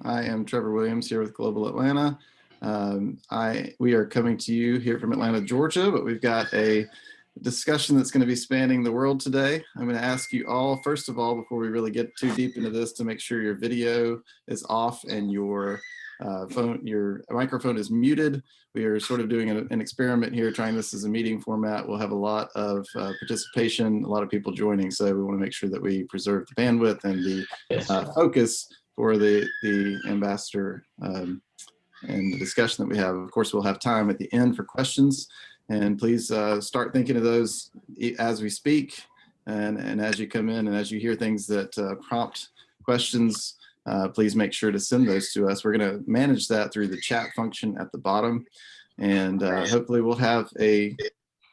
I am Trevor Williams here with Global Atlanta. We are coming to you here from Atlanta, Georgia, but we've got a discussion that's going to be spanning the world today. I'm going to ask you all, first of all, before we really get too deep into this, to make sure your video is off and your microphone is muted. We are sort of doing an experiment here, trying this as a meeting format. We'll have a lot of participation, a lot of people joining, so we want to make sure that we preserve the bandwidth and the focus for the ambassador and the discussion that we have. Of course, we'll have time at the end for questions, and please start thinking of those as we speak and as you come in and as you hear things that prompt questions. Please make sure to send those to us. We're going to manage that through the chat function at the bottom, and hopefully we'll have a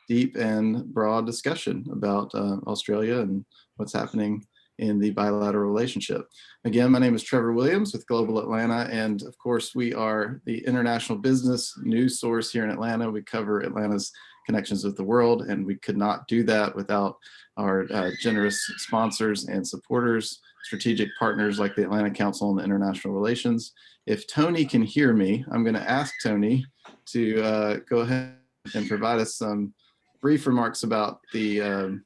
deep and broad discussion about Australia and what's happening in the bilateral relationship. Again, my name is Trevor Williams with Global Atlanta, and of course we are the international business news source here in Atlanta. We cover Atlanta's connections with the world, and we could not do that without our generous sponsors and supporters, strategic partners like the Atlanta Council on International Relations. If Tony can hear me, I'm going to ask Tony to go ahead and provide us some brief remarks about the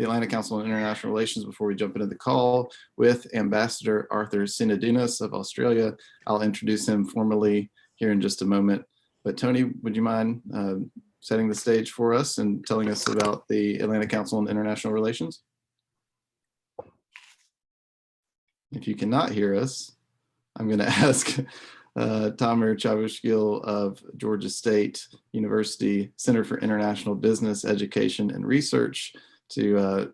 Atlanta Council on International Relations before we jump into the call with Ambassador Arthur Sinodinos of Australia. I'll introduce him formally here in just a moment. But Tony, would you mind setting the stage for us and telling us about the Atlanta Council on International Relations? If you cannot hear us, I'm going to ask Tamer Chavusgil of Georgia State University Center for International Business, Education, and Research to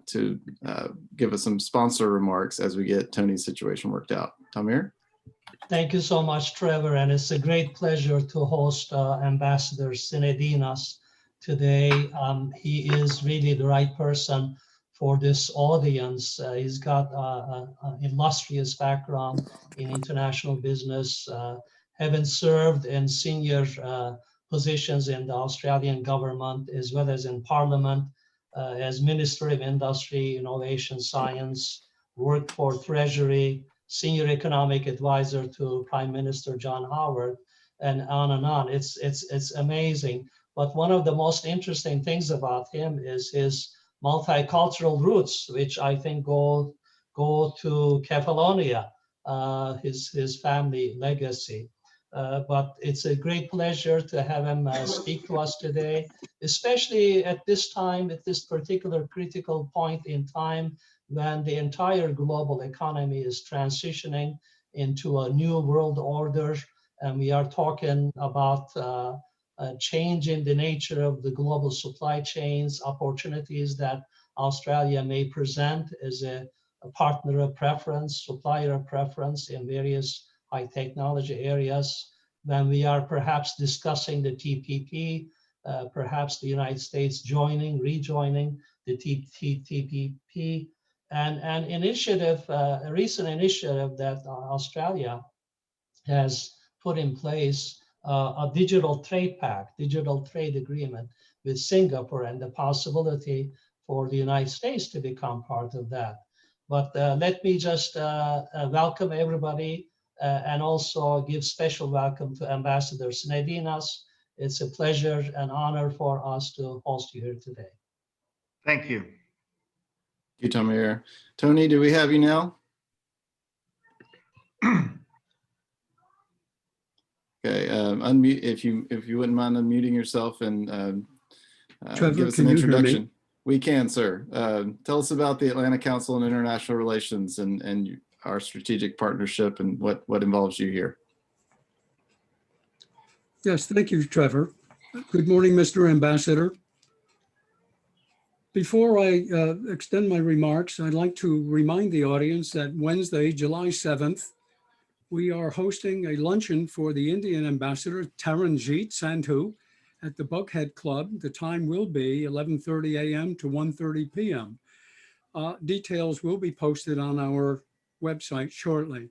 give us some sponsor remarks as we get Tony's situation worked out. Tamer? Thank you so much, Trevor, and it's a great pleasure to host Ambassador Sinodinos today. He is really the right person for this audience. He's got an illustrious background in international business, having served in senior positions in the Australian government as well as in Parliament, as Minister of Industry, Innovation, Science, worked for Treasury, Senior Economic Advisor to Prime Minister John Howard, and on and on. It's amazing. But one of the most interesting things about him is his multicultural roots, which I think go to Catalonia, his family legacy. But it's a great pleasure to have him speak to us today, especially at this time, at this particular critical point in time when the entire global economy is transitioning into a new world order. And we are talking about a change in the nature of the global supply chains, opportunities that Australia may present as a partner of preference, supplier of preference in various high technology areas. When we are perhaps discussing the TPP, perhaps the United States rejoining the TPP, and an initiative, a recent initiative that Australia has put in place, a digital trade pact, digital trade agreement with Singapore, and the possibility for the United States to become part of that. But let me just welcome everybody and also give special welcome to Ambassador Sinodinos. It's a pleasure and honor for us to host you here today. Thank you. Thank you, Tamer. Tony, do we have you now? Okay, unmute if you wouldn't mind unmuting yourself and Trevor, give us an introduction. We can, sir. Tell us about the Atlanta Council on International Relations and our strategic partnership and what involves you here. Yes, thank you, Trevor. Good morning, Mr. Ambassador. Before I extend my remarks, I'd like to remind the audience that Wednesday, July 7th, we are hosting a luncheon for the Indian Ambassador, Taranjeet Sandhu, at the Buckhead Club. The time will be 11:30 a.m. to 1:30 p.m. Details will be posted on our website shortly.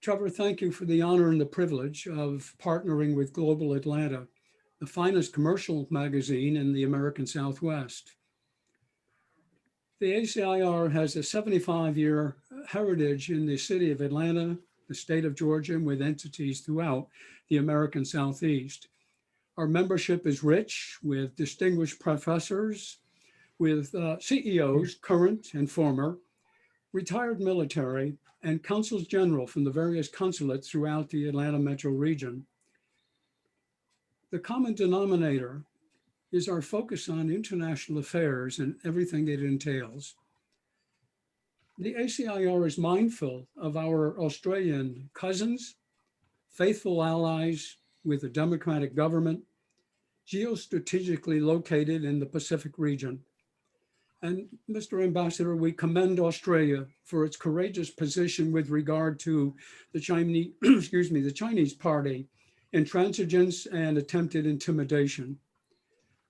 Trevor, thank you for the honor and the privilege of partnering with Global Atlanta, the finest commercial magazine in the American Southwest. The ACIR has a 75-year heritage in the city of Atlanta, the state of Georgia, and with entities throughout the American Southeast. Our membership is rich with distinguished professors, with CEOs, current and former, retired military, and consuls general from the various consulates throughout the Atlanta metro region. The common denominator is our focus on international affairs and everything it entails. The ACIR is mindful of our Australian cousins, faithful allies with a democratic government, geostrategically located in the Pacific region. And Mr. Ambassador, we commend Australia for its courageous position with regard to the Chinese, the Chinese party, intransigence and attempted intimidation.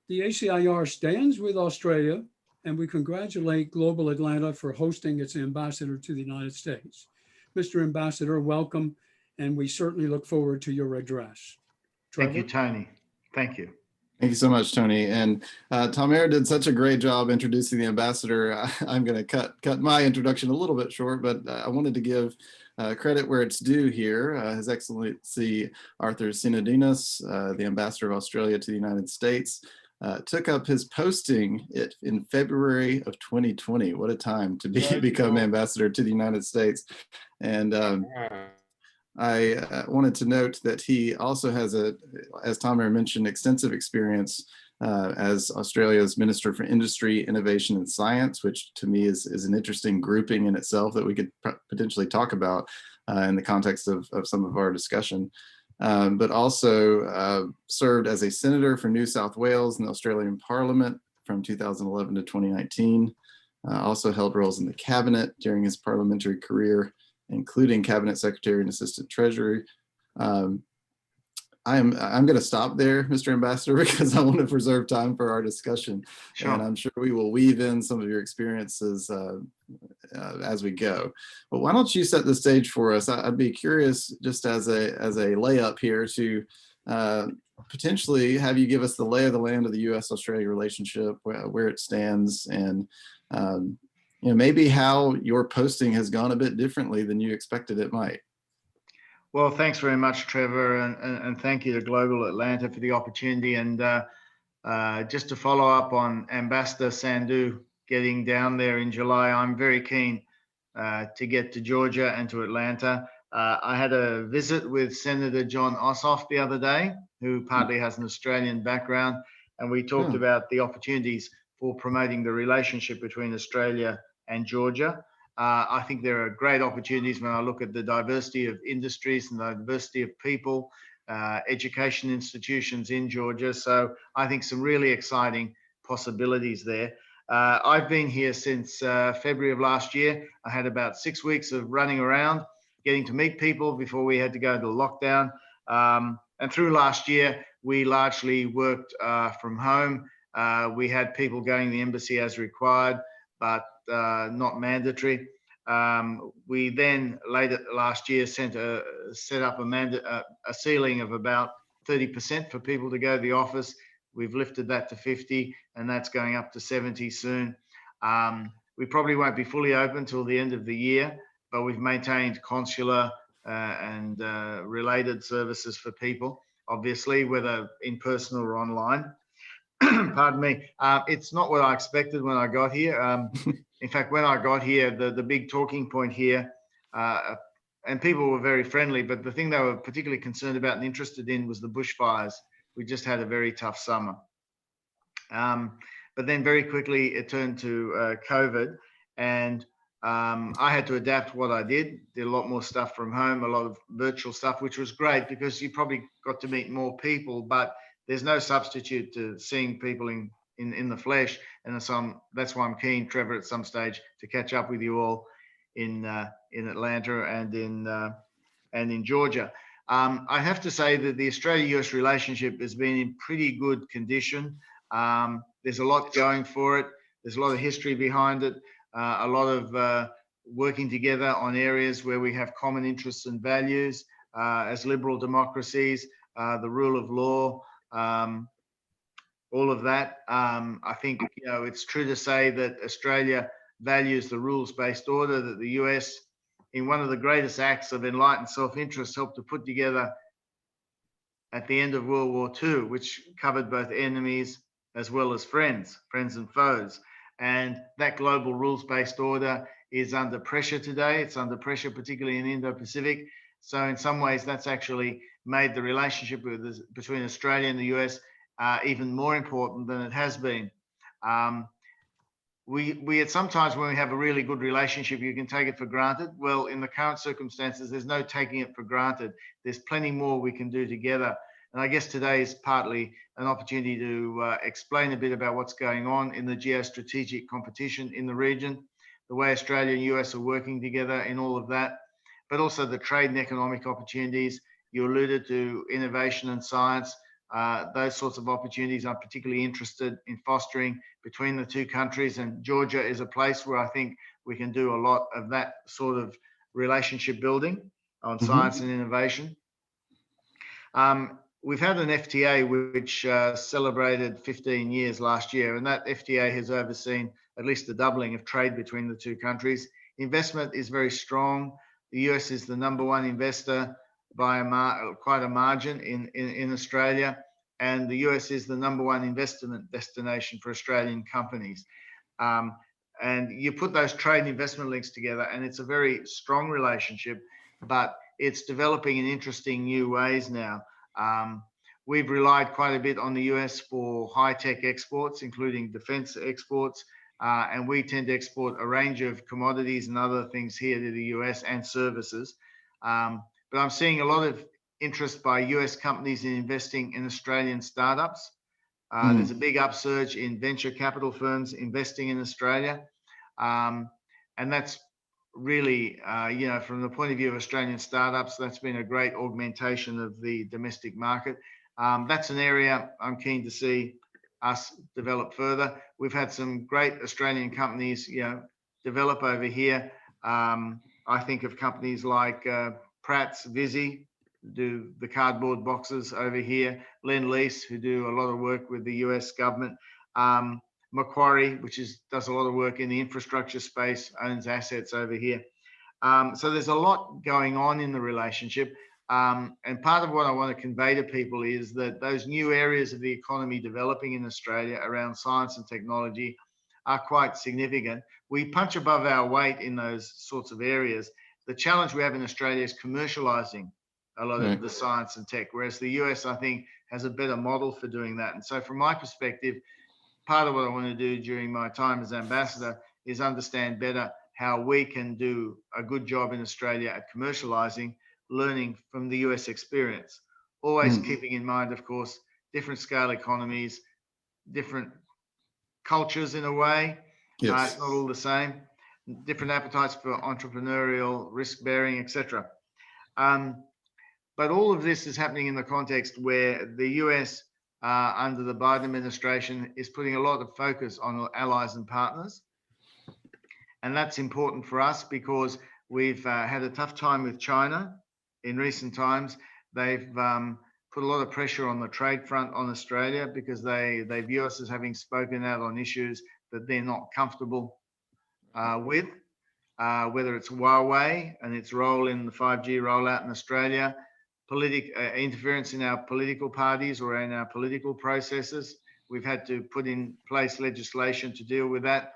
The ACIR stands with Australia, and we congratulate Global Atlanta for hosting its ambassador to the United States. Mr. Ambassador, welcome, and we certainly look forward to your address. Thank you, Tony. Thank you. Thank you so much, Tony. And Tamara did such a great job introducing the ambassador. I'm going to cut my introduction a little bit short, but I wanted to give credit where it's due here. His Excellency Arthur Sinodinos, the ambassador of Australia to the United States, took up his posting in February of 2020. What a time to become ambassador to the United States. And I wanted to note that he also has as Tamara mentioned, extensive experience as Australia's Minister for Industry, Innovation and Science, which to me is an interesting grouping in itself that we could potentially talk about in the context of some of our discussion. But also served as a senator for New South Wales in the Australian Parliament from 2011 to 2019. Also held roles in the cabinet during his parliamentary career, including cabinet secretary and assistant treasury. I'm going to stop there, Mr. Ambassador, because I want to preserve time for our discussion. Sure. And I'm sure we will weave in some of your experiences as we go. But why don't you set the stage for us? I'd be curious, just as a layup here, to potentially have you give us the lay of the land of the U.S.-Australia relationship, where it stands, and maybe how your posting has gone a bit differently than you expected it might. Well, thanks very much, Trevor, and thank you to Global Atlanta for the opportunity. And just to follow up on Ambassador Sandhu getting down there in July, I'm very keen to get to Georgia and to Atlanta. I had a visit with Senator John Ossoff the other day, who partly has an Australian background, and we talked about the opportunities for promoting the relationship between Australia and Georgia. I think there are great opportunities when I look at the diversity of industries and the diversity of people, education institutions in Georgia. So I think some really exciting possibilities there. I've been here since February of last year. I had about 6 weeks of running around, getting to meet people before we had to go into lockdown. And through last year, we largely worked from home. We had people going to the embassy as required, but not mandatory. We then later last year set up a ceiling of about 30% for people to go to the office. We've lifted that to 50, and that's going up to 70 soon. We probably won't be fully open till the end of the year, but we've maintained consular and related services for people, obviously, whether in person or online. Pardon me. It's not what I expected when I got here. In fact, when I got here, the big talking point here, and people were very friendly, but the thing they were particularly concerned about and interested in was the bushfires. We just had a very tough summer. But then very quickly it turned to COVID, and I had to adapt what I did a lot more stuff from home, a lot of virtual stuff, which was great because you probably got to meet more people, but there's no substitute to seeing people in the flesh. And so that's why I'm keen, Trevor, at some stage to catch up with you all in Atlanta and in Georgia. I have to say that the Australia-US relationship has been in pretty good condition. There's a lot going for it. There's a lot of history behind it, a lot of working together on areas where we have common interests and values as liberal democracies, the rule of law, all of that. I think it's true to say that Australia values the rules-based order that the US, in one of the greatest acts of enlightened self-interest, helped to put together at the end of World War II, which covered both enemies as well as friends and foes. And that global rules-based order is under pressure today. It's under pressure, particularly in Indo-Pacific. So in some ways, that's actually made the relationship between Australia and the US even more important than it has been. We at sometimes when we have a really good relationship, you can take it for granted. Well, in the current circumstances, there's no taking it for granted. There's plenty more we can do together. And I guess today is partly an opportunity to explain a bit about what's going on in the geostrategic competition in the region, the way Australia and US are working together in all of that, but also the trade and economic opportunities. You alluded to innovation and science. Those sorts of opportunities I'm particularly interested in fostering between the two countries, and Georgia is a place where I think we can do a lot of that sort of relationship building on science and innovation. We've had an FTA which celebrated 15 years last year, and that FTA has overseen at least the doubling of trade between the two countries. Investment is very strong. The US is the #1 investor by quite a margin in Australia, and the US is the #1 investment destination for Australian companies. And you put those trade and investment links together, and it's a very strong relationship, but it's developing in interesting new ways now. We've relied quite a bit on the US for high-tech exports, including defense exports, and we tend to export a range of commodities and other things here to the US and services. But I'm seeing a lot of interest by US companies in investing in Australian startups. There's a big upsurge in venture capital firms investing in Australia. And that's really, from the point of view of Australian startups, that's been a great augmentation of the domestic market. That's an area I'm keen to see us develop further. We've had some great Australian companies, develop over here. I think of companies like Pratt's Visy, do the cardboard boxes over here, Lend-Lease, who do a lot of work with the US government, Macquarie, which does a lot of work in the infrastructure space, owns assets over here. So there's a lot going on in the relationship. And part of what I want to convey to people is that those new areas of the economy developing in Australia around science and technology are quite significant. We punch above our weight in those sorts of areas. The challenge we have in Australia is commercializing a lot of the science and tech, whereas the US, I think, has a better model for doing that. And so from my perspective, part of what I want to do during my time as ambassador is understand better how we can do a good job in Australia at commercializing, learning from the US experience, always keeping in mind, of course, different scale economies, different cultures in a way. It's not all the same, different appetites for entrepreneurial risk bearing, etc. But all of this is happening in the context where the US under the Biden administration is putting a lot of focus on allies and partners. And that's important for us because we've had a tough time with China in recent times. They've put a lot of pressure on the trade front on Australia because they view us as having spoken out on issues that they're not comfortable with, whether it's Huawei and its role in the 5G rollout in Australia, interference in our political parties or in our political processes. We've had to put in place legislation to deal with that.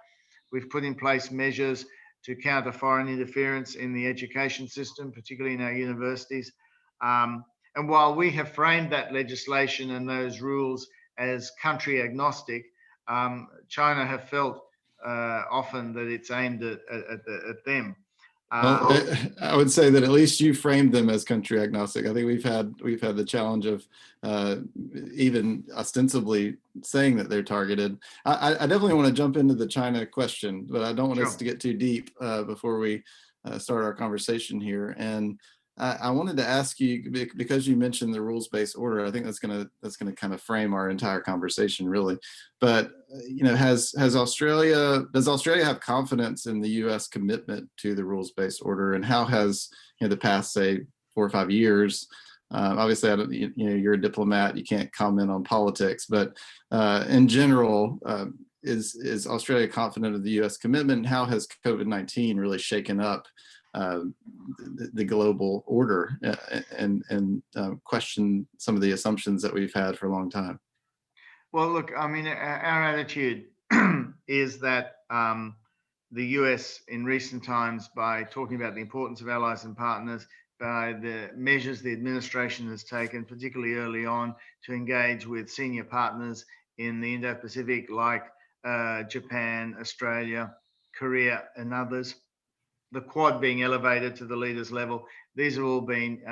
We've put in place measures to counter foreign interference in the education system, particularly in our universities. And while we have framed that legislation and those rules as country agnostic, China have felt often that it's aimed at them. Well, I would say that at least you framed them as country agnostic. I think we've had the challenge of even ostensibly saying that they're targeted. I definitely want to jump into the China question, but I don't want us to get too deep before we start our conversation here. And I wanted to ask you, because you mentioned the rules-based order, I think that's gonna kind of frame our entire conversation, really. But does Australia have confidence in the U.S. commitment to the rules-based order, and how has the past, say, 4 or 5 years? Obviously, you're a diplomat, you can't comment on politics, but in general, is Australia confident of the U.S. commitment? How has COVID-19 really shaken up the global order and question some of the assumptions that we've had for a long time? Well, look, I mean, our attitude is that the US in recent times, by talking about the importance of allies and partners, by the measures the administration has taken, particularly early on, to engage with senior partners in the Indo-Pacific like Japan, Australia, Korea, and others, the Quad being elevated to the leaders level. These have all been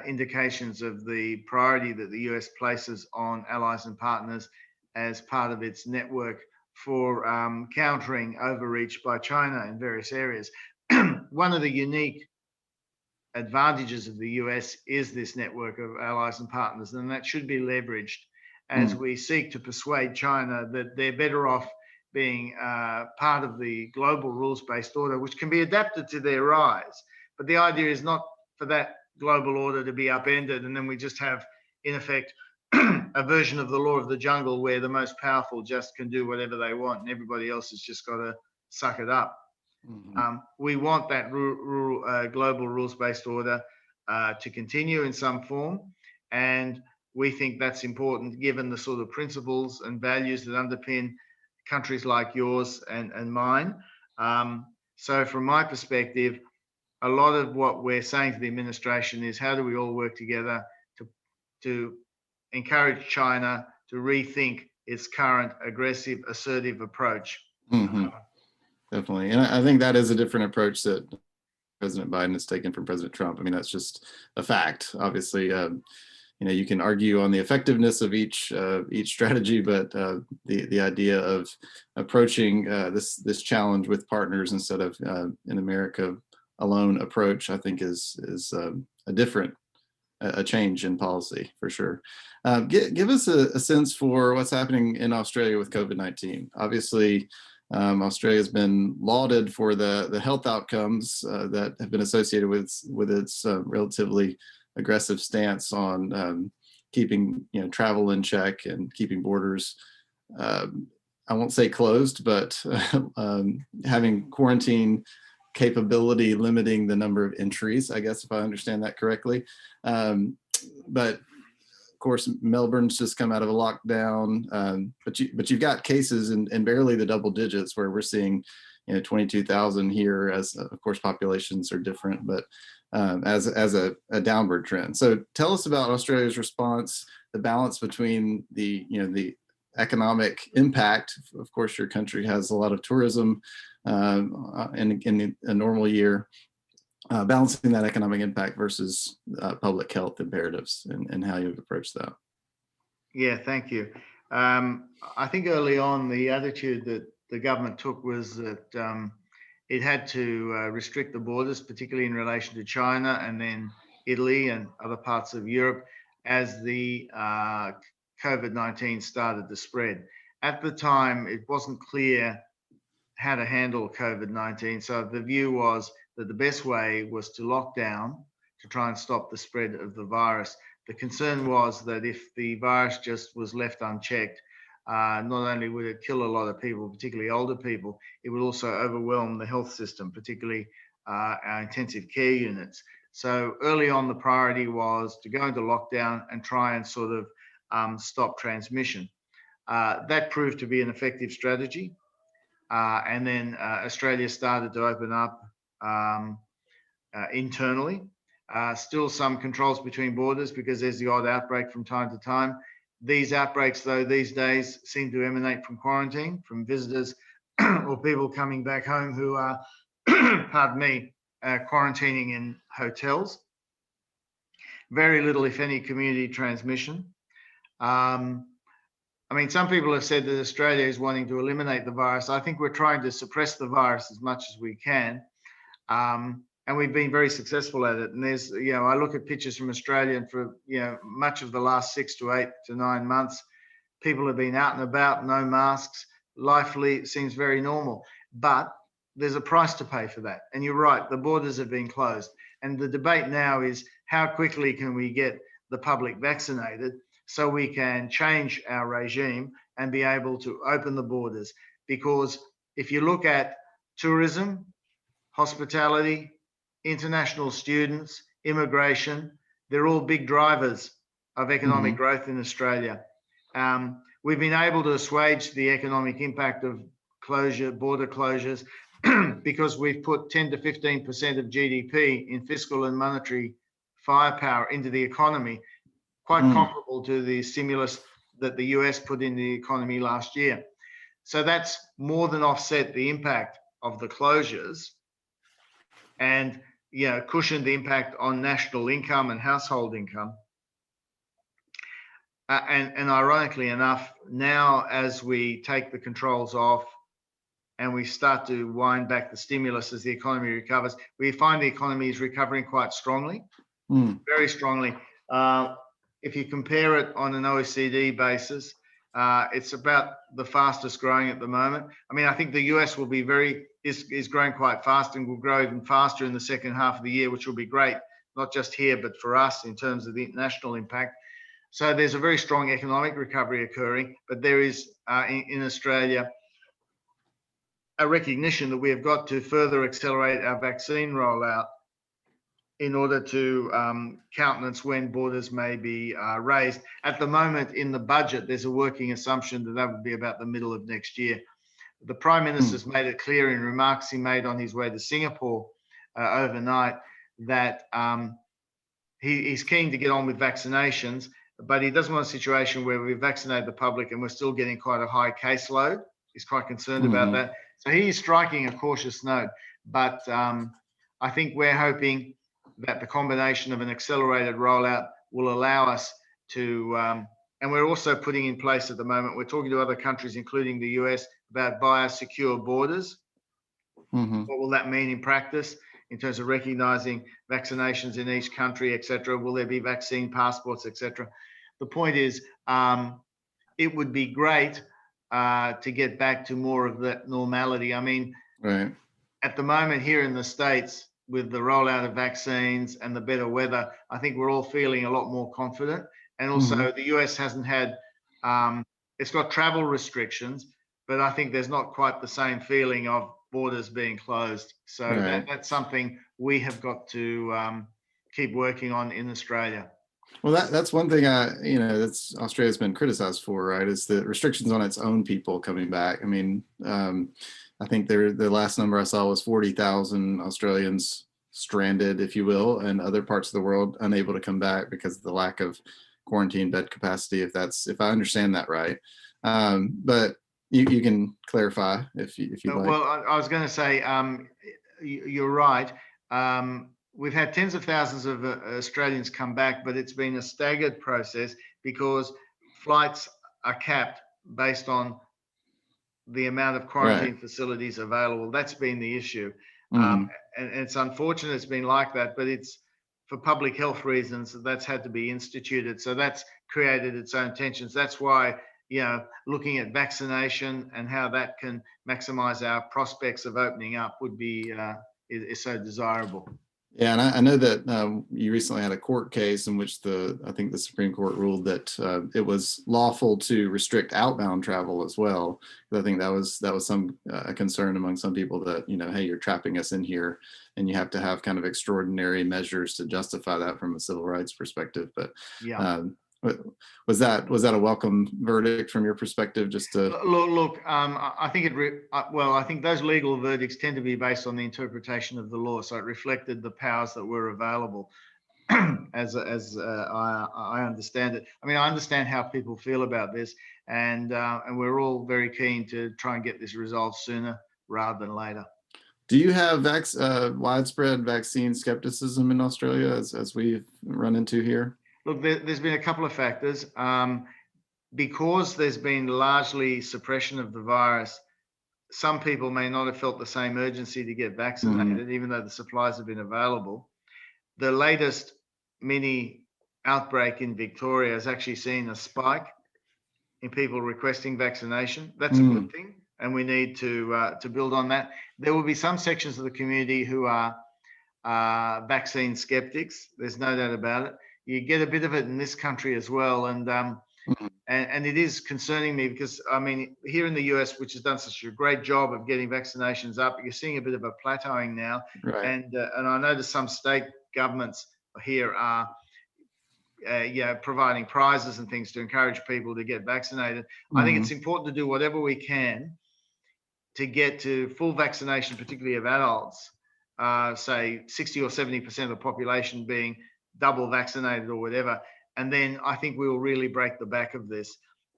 indications of the priority that the US places on allies and partners as part of its network for countering overreach by China in various areas. One of the unique advantages of the US is this network of allies and partners, and that should be leveraged as we seek to persuade China that they're better off being part of the global rules-based order, which can be adapted to their rise. But the idea is not for that global order to be upended, and then we just have, in effect, a version of the law of the jungle where the most powerful just can do whatever they want and everybody else has just got to suck it up. We want that global rules-based order to continue in some form, and we think that's important given the sort of principles and values that underpin countries like yours and mine. So from my perspective, a lot of what we're saying to the administration is how do we all work together to encourage China to rethink its current aggressive, assertive approach. Definitely. And I think that is a different approach that President Biden has taken from President Trump. I mean, that's just a fact. Obviously, you can argue on the effectiveness of each strategy, but the idea of approaching this challenge with partners instead of in America alone approach, I think is a change in policy for sure. Give us a sense for what's happening in Australia with COVID-19. Obviously, Australia has been lauded for the health outcomes that have been associated with its relatively aggressive stance on keeping travel in check and keeping borders, I won't say closed, but having quarantine capability limiting the number of entries, I guess, if I understand that correctly. But of course, Melbourne's just come out of a lockdown, but you've got cases in barely the double digits where we're seeing 22,000 here, as of course populations are different, but as a downward trend. So tell us about Australia's response, the balance between the economic impact. Of course, your country has a lot of tourism in a normal year, balancing that economic impact versus public health imperatives and how you've approached that. Yeah, thank you. I think early on, the attitude that the government took was that it had to restrict the borders, particularly in relation to China and then Italy and other parts of Europe as the COVID-19 started to spread. At the time, it wasn't clear how to handle COVID-19. So the view was that the best way was to lock down to try and stop the spread of the virus. The concern was that if the virus just was left unchecked, not only would it kill a lot of people, particularly older people, it would also overwhelm the health system, particularly our intensive care units. So early on, the priority was to go into lockdown and try and sort of stop transmission. That proved to be an effective strategy. And then Australia started to open up internally. Still some controls between borders because there's the odd outbreak from time to time. These outbreaks, though, these days seem to emanate from quarantine, from visitors or people coming back home who are, pardon me, quarantining in hotels. Very little, if any, community transmission. I mean, some people have said that Australia is wanting to eliminate the virus. I think we're trying to suppress the virus as much as we can. And we've been very successful at it. And there's, I look at pictures from Australia, and for, much of the last 6 to 8 to 9 months, people have been out and about, no masks. Life seems very normal, but there's a price to pay for that. And you're right, the borders have been closed. And the debate now is how quickly can we get the public vaccinated so we can change our regime and be able to open the borders. Because if you look at tourism, hospitality, international students, immigration, they're all big drivers of economic growth in Australia. We've been able to assuage the economic impact of border closures, because we've put 10 to 15% of GDP in fiscal and monetary firepower into the economy, quite comparable to the stimulus that the US put in the economy last year. So that's more than offset the impact of the closures, and cushioned the impact on national income and household income. And ironically enough, now as we take the controls off and we start to wind back the stimulus as the economy recovers, we find the economy is recovering quite strongly, very strongly. If you compare it on an OECD basis, it's about the fastest growing at the moment. I mean, I think the US will be is growing quite fast and will grow even faster in the second half of the year, which will be great, not just here, but for us in terms of the international impact. So there's a very strong economic recovery occurring, but there is in Australia a recognition that we have got to further accelerate our vaccine rollout in order to countenance when borders may be raised. At the moment in the budget, there's a working assumption that that would be about the middle of next year. The Prime Minister's made it clear in remarks he made on his way to Singapore overnight that he's keen to get on with vaccinations, but he doesn't want a situation where we vaccinate the public and we're still getting quite a high caseload. He's quite concerned about that. So he is striking a cautious note, but I think we're hoping that the combination of an accelerated rollout will allow us to, and we're also putting in place at the moment, we're talking to other countries, including the US, about biosecure borders. What will that mean in practice in terms of recognizing vaccinations in each country, et cetera? Will there be vaccine passports, et cetera? The point is, it would be great to get back to more of that normality. I mean, at the moment here in the States, with the rollout of vaccines and the better weather, I think we're all feeling a lot more confident. And also the US hasn't had, it's got travel restrictions, but I think there's not quite the same feeling of borders being closed. So that's something we have got to keep working on in Australia. Well, that's one thing that's Australia's been criticized for, right? Is the restrictions on its own people coming back. I mean, I think the last number I saw was 40,000 Australians stranded, if you will, and other parts of the world unable to come back because of the lack of quarantine bed capacity. If I understand that right, but you can clarify if you like. Well, I was going to say you're right. We've had tens of thousands of Australians come back, but it's been a staggered process because flights are capped based on the amount of quarantine facilities available. That's been the issue. And it's unfortunate it's been like that, but it's for public health reasons that's had to be instituted. So that's created its own tensions. That's why, looking at vaccination and how that can maximize our prospects of opening up would be is so desirable. Yeah, and I know that you recently had a court case in which I think the Supreme Court ruled that it was lawful to restrict outbound travel as well. I think that was some concern among some people that, hey, you're trapping us in here, and you have to have kind of extraordinary measures to justify that from a civil rights perspective. But was that a welcome verdict from your perspective? Just to look, I think I think those legal verdicts tend to be based on the interpretation of the law, so it reflected the powers that were available, as I understand it. I mean, I understand how people feel about this, and we're all very keen to try and get this resolved sooner rather than later. Do you have widespread vaccine skepticism in Australia, as we've run into here? Look, there's been a couple of factors. Because there's been largely suppression of the virus, some people may not have felt the same urgency to get vaccinated, even though the supplies have been available. The latest mini outbreak in Victoria has actually seen a spike in people requesting vaccination. That's a good thing, and we need to build on that. There will be some sections of the community who are vaccine skeptics. There's no doubt about it. You get a bit of it in this country as well, and And it is concerning me because, I mean, here in the US, which has done such a great job of getting vaccinations up, you're seeing a bit of a plateauing now. Right. And I notice some state governments here are providing prizes and things to encourage people to get vaccinated. I think it's important to do whatever we can to get to full vaccination, particularly of adults, say 60 or 70% of the population being double vaccinated or whatever. And then I think we will really break the back of this.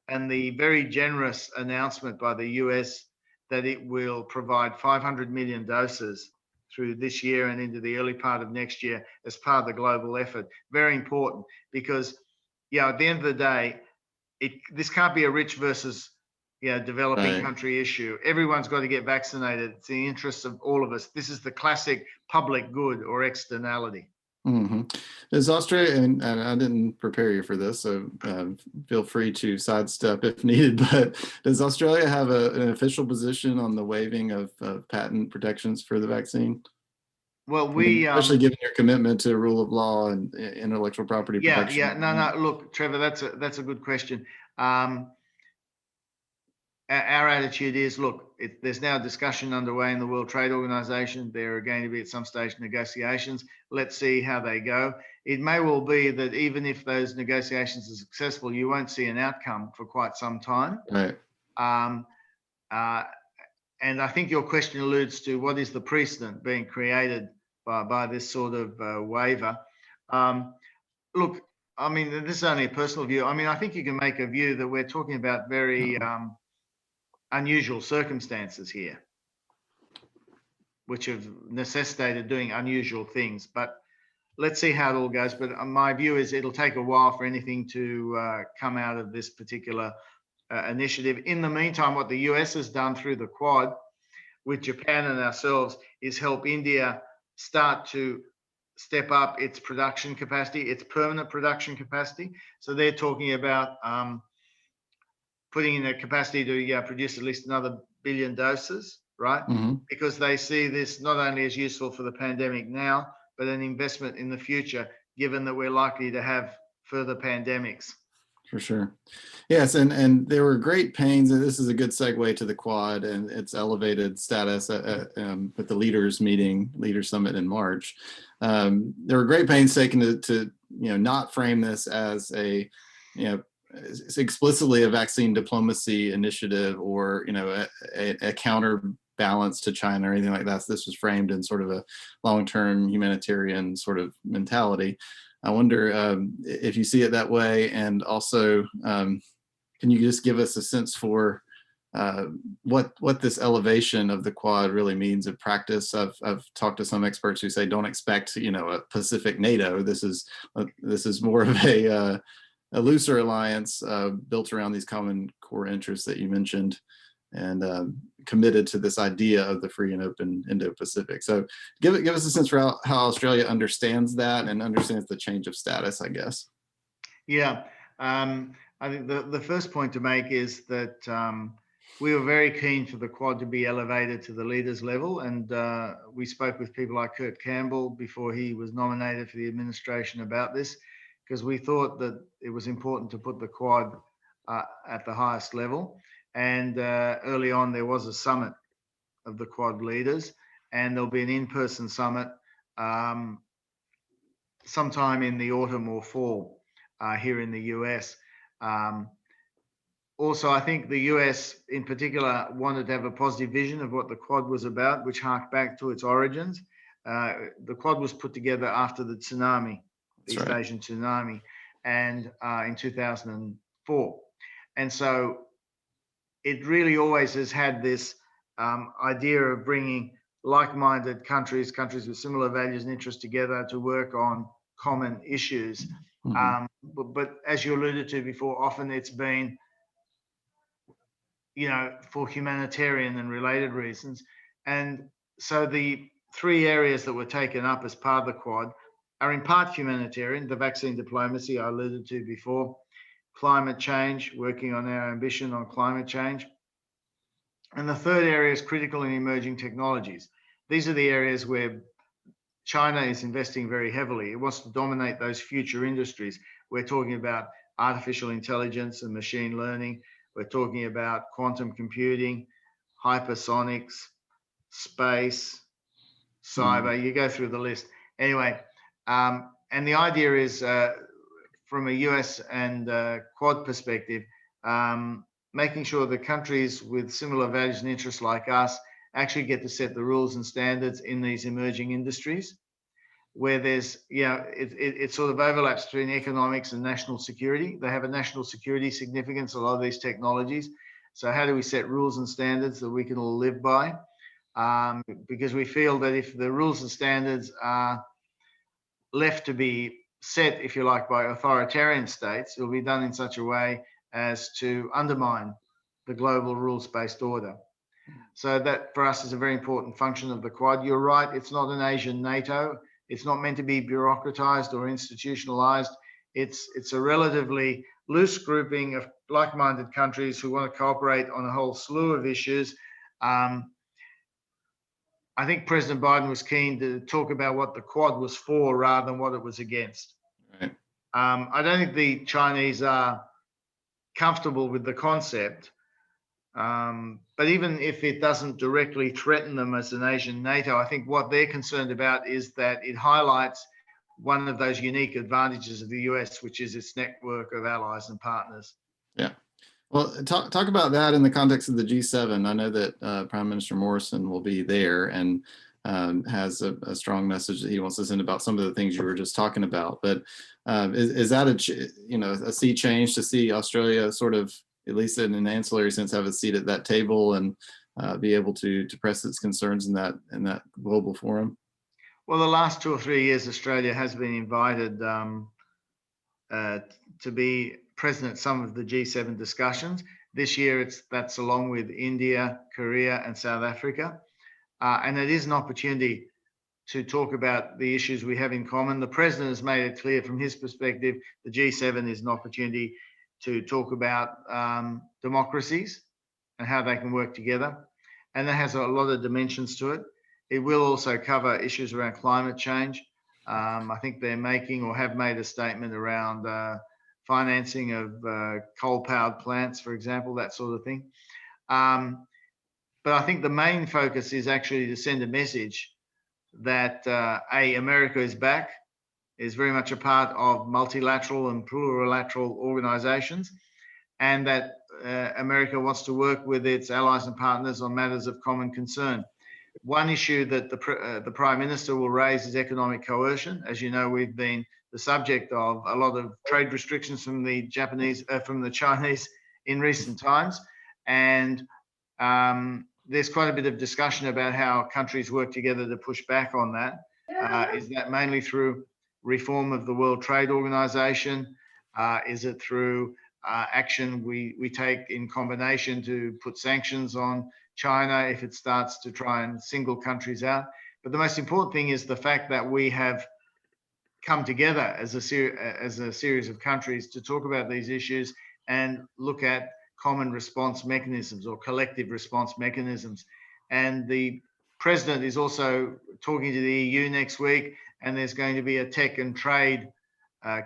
And the very generous announcement by the US that it will provide 500 million doses through this year and into the early part of next year as part of the global effort. Very important because, at the end of the day, this can't be a rich versus developing country issue. Everyone's got to get vaccinated. It's the interests of all of us. This is the classic public good or externality. Is Australia, and I didn't prepare you for this, so feel free to sidestep if needed, but does Australia have an official position on the waiving of patent protections for the vaccine? Well, especially given your commitment to rule of law and intellectual property protection. No. Look, Trevor, that's a good question. Our attitude is, look, there's now a discussion underway in the World Trade Organization. There are going to be at some stage negotiations. Let's see how they go. It may well be that even if those negotiations are successful, you won't see an outcome for quite some time. Right. And I think your question alludes to what is the precedent being created by this sort of waiver. Look, I mean, this is only a personal view. I mean, I think you can make a view that we're talking about very unusual circumstances here, which have necessitated doing unusual things. But let's see how it all goes. But my view is it'll take a while for anything to come out of this particular initiative. In the meantime, what the US has done through the Quad with Japan and ourselves is help India start to step up its production capacity, its permanent production capacity. So they're talking about putting in a capacity to produce at least another 1 billion doses, right? Because they see this not only as useful for the pandemic now, but an investment in the future, given that we're likely to have further pandemics. For sure. Yes, and there were great pains, and this is a good segue to the Quad and its elevated status at the leaders summit in March. There were great pains taken to not frame this as it's explicitly a vaccine diplomacy initiative or a counterbalance to China or anything like that. So this was framed in sort of a long-term humanitarian sort of mentality. I wonder if you see it that way, and also can you just give us a sense for what this elevation of the Quad really means in practice? I've talked to some experts who say don't expect a Pacific NATO. This is more of a looser alliance built around these common core interests that you mentioned, and committed to this idea of the free and open Indo-Pacific. So give us a sense for how Australia understands that and understands the change of status, I guess. Yeah, I think the first point to make is that we were very keen for the Quad to be elevated to the leaders level, and we spoke with people like Kurt Campbell before he was nominated for the administration about this, because we thought that it was important to put the Quad at the highest level. And early on, there was a summit of the Quad leaders, and there'll be an in-person summit sometime in the autumn or fall here in the US. Also, I think the US in particular wanted to have a positive vision of what the Quad was about, which harked back to its origins. The Quad was put together after the tsunami, the East Asian tsunami, and in 2004. And so it really always has had this idea of bringing like-minded countries with similar values and interests together to work on common issues. But as you alluded to before, often it's been, for humanitarian and related reasons. And so the three areas that were taken up as part of the Quad are in part humanitarian, the vaccine diplomacy I alluded to before, climate change, working on our ambition on climate change. And the third area is critical and emerging technologies. These are the areas where China is investing very heavily. It wants to dominate those future industries. We're talking about artificial intelligence and machine learning. We're talking about quantum computing, hypersonics, space, cyber. You go through the list. Anyway, and the idea is from a US and Quad perspective, making sure the countries with similar values and interests like us actually get to set the rules and standards in these emerging industries, where there's, it sort of overlaps between economics and national security. They have a national security significance, a lot of these technologies. So how do we set rules and standards that we can all live by? Because we feel that if the rules and standards are left to be set, if you like, by authoritarian states, it will be done in such a way as to undermine the global rules-based order. So that for us is a very important function of the Quad. You're right, it's not an Asian NATO. It's not meant to be bureaucratized or institutionalized. It's a relatively loose grouping of like-minded countries who want to cooperate on a whole slew of issues. I think President Biden was keen to talk about what the Quad was for rather than what it was against. Right. I don't think the Chinese are comfortable with the concept, but even if it doesn't directly threaten them as an Asian NATO, I think what they're concerned about is that it highlights one of those unique advantages of the US, which is its network of allies and partners. Yeah. Well, talk about that in the context of the G7. I know that Prime Minister Morrison will be there and has a strong message that he wants to send about some of the things you were just talking about. But is that a sea change to see Australia sort of, at least in an ancillary sense, have a seat at that table and be able to press its concerns in that global forum? Well, the last 2 or 3 years, Australia has been invited to be present at some of the G7 discussions. This year, that's along with India, Korea, and South Africa. And it is an opportunity to talk about the issues we have in common. The president has made it clear from his perspective, the G7 is an opportunity to talk about democracies and how they can work together. And that has a lot of dimensions to it. It will also cover issues around climate change. I think they're making or have made a statement around financing of coal-powered plants, for example, that sort of thing. But I think the main focus is actually to send a message that America is back, is very much a part of multilateral and plurilateral organizations, and that America wants to work with its allies and partners on matters of common concern. One issue that the Prime Minister will raise is economic coercion. As you know, we've been the subject of a lot of trade restrictions from the Chinese in recent times, and there's quite a bit of discussion about how countries work together to push back on that. Is that mainly through reform of the World Trade Organization? Is it through action we take in combination to put sanctions on China if it starts to try and single countries out? But the most important thing is the fact that we have come together as a series of countries to talk about these issues and look at common response mechanisms or collective response mechanisms. And the president is also talking to the EU next week, and there's going to be a tech and trade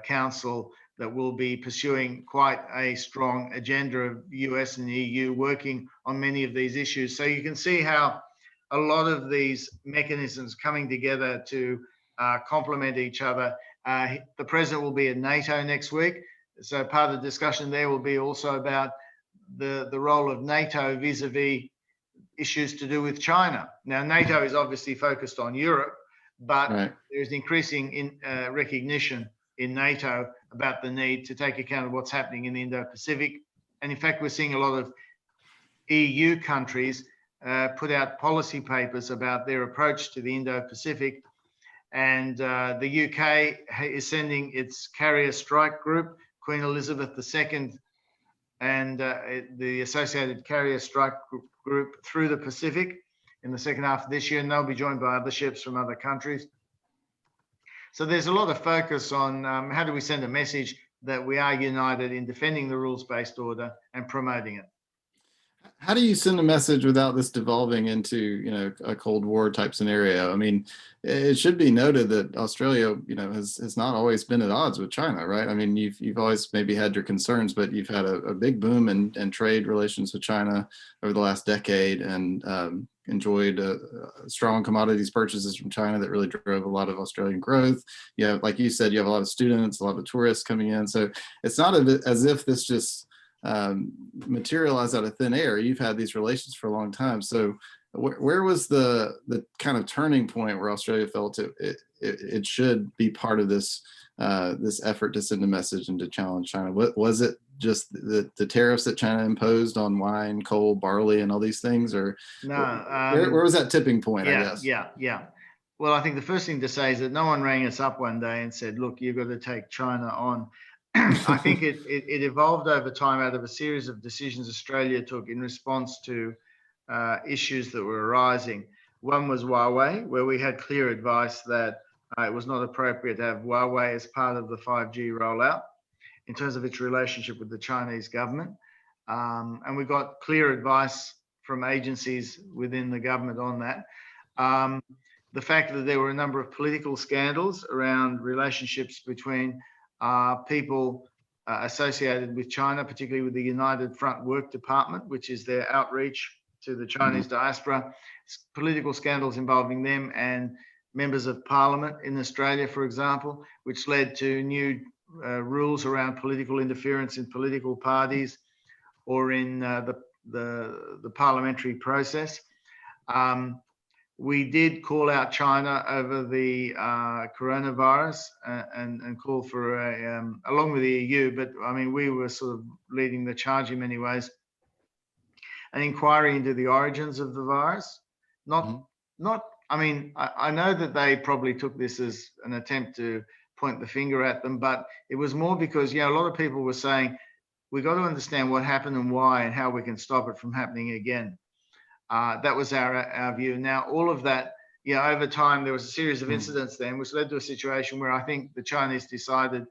council that will be pursuing quite a strong agenda of US and the EU working on many of these issues. So you can see how a lot of these mechanisms coming together to complement each other. The president will be at NATO next week. So part of the discussion there will be also about the role of NATO vis-a-vis issues to do with China. Now, NATO is obviously focused on Europe, but there's increasing recognition in NATO about the need to take account of what's happening in the Indo-Pacific. And in fact, we're seeing a lot of EU countries put out policy papers about their approach to the Indo-Pacific. And the UK is sending its carrier strike group, Queen Elizabeth II, and the associated carrier strike group through the Pacific in the second half of this year, and they'll be joined by other ships from other countries. So there's a lot of focus on how do we send a message that we are united in defending the rules-based order and promoting it. How do you send a message without this devolving into, a Cold War type scenario? I mean, it should be noted that Australia, has not always been at odds with China, right? I mean, you've always maybe had your concerns, but you've had a big boom in trade relations with China over the last decade, and enjoyed strong commodities purchases from China that really drove a lot of Australian growth. You have, like you said, you have a lot of students, a lot of tourists coming in. So it's not as if this just materialize out of thin air. You've had these relations for a long time. So where was the kind of turning point where Australia felt it should be part of this this effort to send a message and to challenge China? What was it? Just the tariffs that China imposed on wine, coal, barley, and all these things, or No, where was that tipping point? yeah, I guess. yeah. Well, I think the first thing to say is that no one rang us up one day and said, "Look, you've got to take China on." I think it evolved over time out of a series of decisions Australia took in response to issues that were arising. One was Huawei, where we had clear advice that it was not appropriate to have Huawei as part of the 5G rollout in terms of its relationship with the Chinese government. And we got clear advice from agencies within the government on that. The fact that there were a number of political scandals around relationships between people associated with China, particularly with the United Front Work Department, which is their outreach to the Chinese diaspora, political scandals involving them and members of parliament in Australia, for example, which led to new rules around political interference in political parties or in the parliamentary process. We did call out China over the coronavirus and call for along with the EU, but I mean, we were sort of leading the charge in many ways, an inquiry into the origins of the virus. I mean, I know that they probably took this as an attempt to point the finger at them, but it was more because, a lot of people were saying, we got to understand what happened and why and how we can stop it from happening again. That was our view. Now, all of that, over time, there was a series of incidents then, which led to a situation where I think the Chinese decided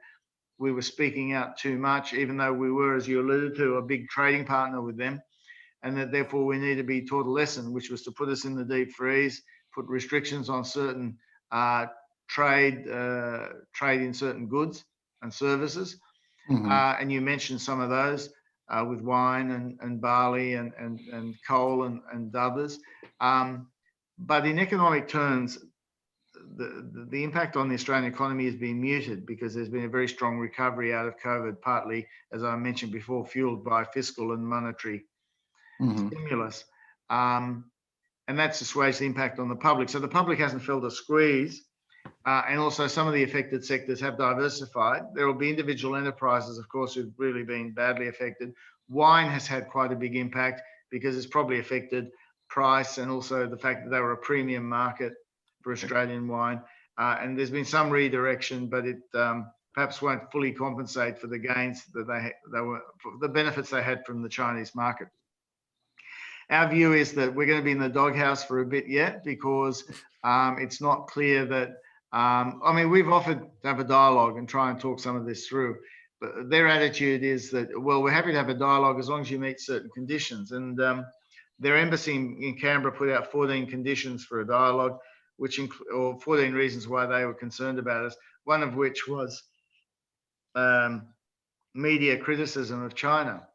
we were speaking out too much, even though we were, as you alluded to, a big trading partner with them, and that therefore we need to be taught a lesson, which was to put us in the deep freeze, put restrictions on certain trade in certain goods and services. And you mentioned some of those with wine and barley and coal and others. But in economic terms, the impact on the Australian economy has been muted because there's been a very strong recovery out of COVID, partly, as I mentioned before, fueled by fiscal and monetary stimulus. And that's assuaged the impact on the public. So the public hasn't felt a squeeze. And also some of the affected sectors have diversified. There will be individual enterprises, of course, who've really been badly affected. Wine has had quite a big impact because it's probably affected price and also the fact that they were a premium market for Australian wine. And there's been some redirection, but it perhaps won't fully compensate for the gains that they were, for the benefits they had from the Chinese market. Our view is that we're going to be in the doghouse for a bit yet because it's not clear that, I mean, we've offered to have a dialogue and try and talk some of this through, but their attitude is that, well, we're happy to have a dialogue as long as you meet certain conditions. And their embassy in Canberra put out 14 conditions for a dialogue, or 14 reasons why they were concerned about us, one of which was media criticism of China.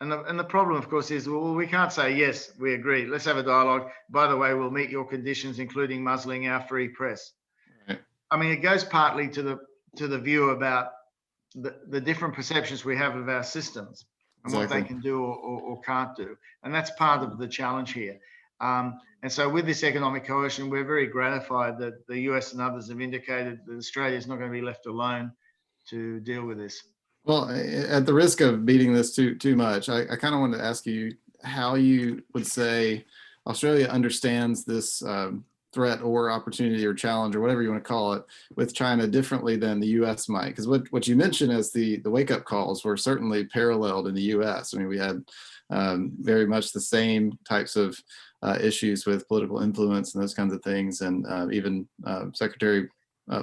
And the problem, of course, is, well, we can't say, yes, we agree. Let's have a dialogue. By the way, we'll meet your conditions, including muzzling our free press. Right. I mean, it goes partly to the view about the different perceptions we have of our systems and what they can do or can't do. And that's part of the challenge here. And so with this economic coercion, we're very gratified that the US and others have indicated that Australia is not going to be left alone to deal with this. Well, at the risk of beating this too much, I kind of wanted to ask you how you would say Australia understands this threat or opportunity or challenge or whatever you want to call it with China differently than the U.S. might. Because what you mentioned as the wake-up calls were certainly paralleled in the U.S. I mean, we had very much the same types of issues with political influence and those kinds of things, and even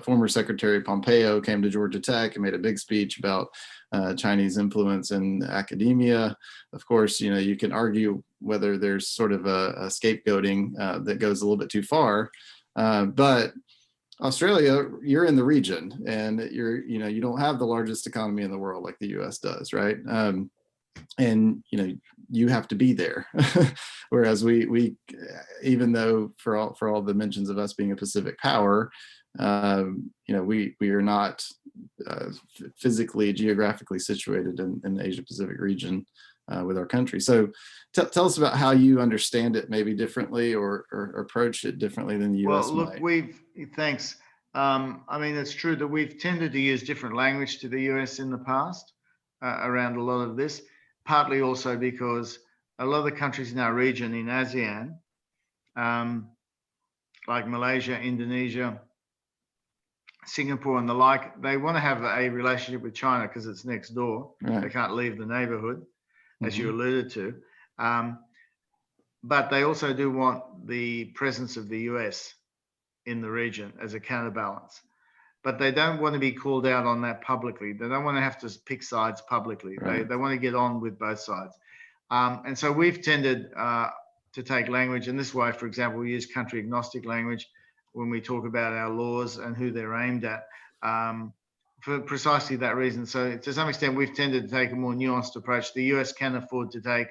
former Secretary Pompeo came to Georgia Tech and made a big speech about Chinese influence in academia. Of course, you can argue whether there's sort of a scapegoating that goes a little bit too far. But Australia, you're in the region, and you don't have the largest economy in the world like the U.S. does, right? And you have to be there, whereas we even though for all the mentions of us being a Pacific power, we are not physically, geographically situated in the Asia Pacific region with our country. So tell us about how you understand it maybe differently or approach it differently than the US Well, look, might. thanks. I mean, it's true that we've tended to use different language to the US in the past around a lot of this, partly also because a lot of the countries in our region in ASEAN, like Malaysia, Indonesia, Singapore and the like, they want to have a relationship with China because it's next door. Right. They can't leave the neighborhood, as you Mhm. alluded to. But they also do want the presence of the US in the region as a counterbalance. But they don't want to be called out on that publicly. They don't want to have to pick sides publicly. Right. They want to get on with both sides. And so we've tended to take language, and this is why, for example, we use country agnostic language when we talk about our laws and who they're aimed at, for precisely that reason. So to some extent, we've tended to take a more nuanced approach. The US can afford to take,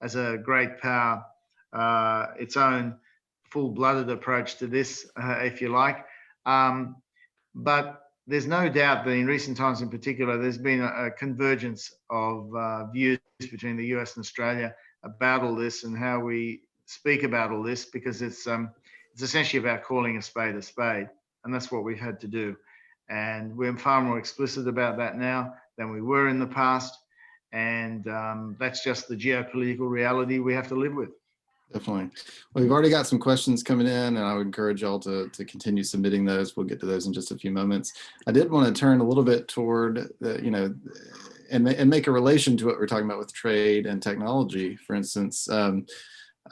as a great power, its own full-blooded approach to this, if you like. But there's no doubt that in recent times in particular, there's been a convergence of views between the US and Australia about all this and how we speak about all this, because it's essentially about calling a spade, and that's what we've had to do. And we're far more explicit about that now than we were in the past, and that's just the geopolitical reality we have to live with. Definitely. Well, we've already got some questions coming in, and I would encourage y'all to continue submitting those. We'll get to those in just a few moments. I did want to turn a little bit toward the, and make a relation to what we're talking about with trade and technology. For instance,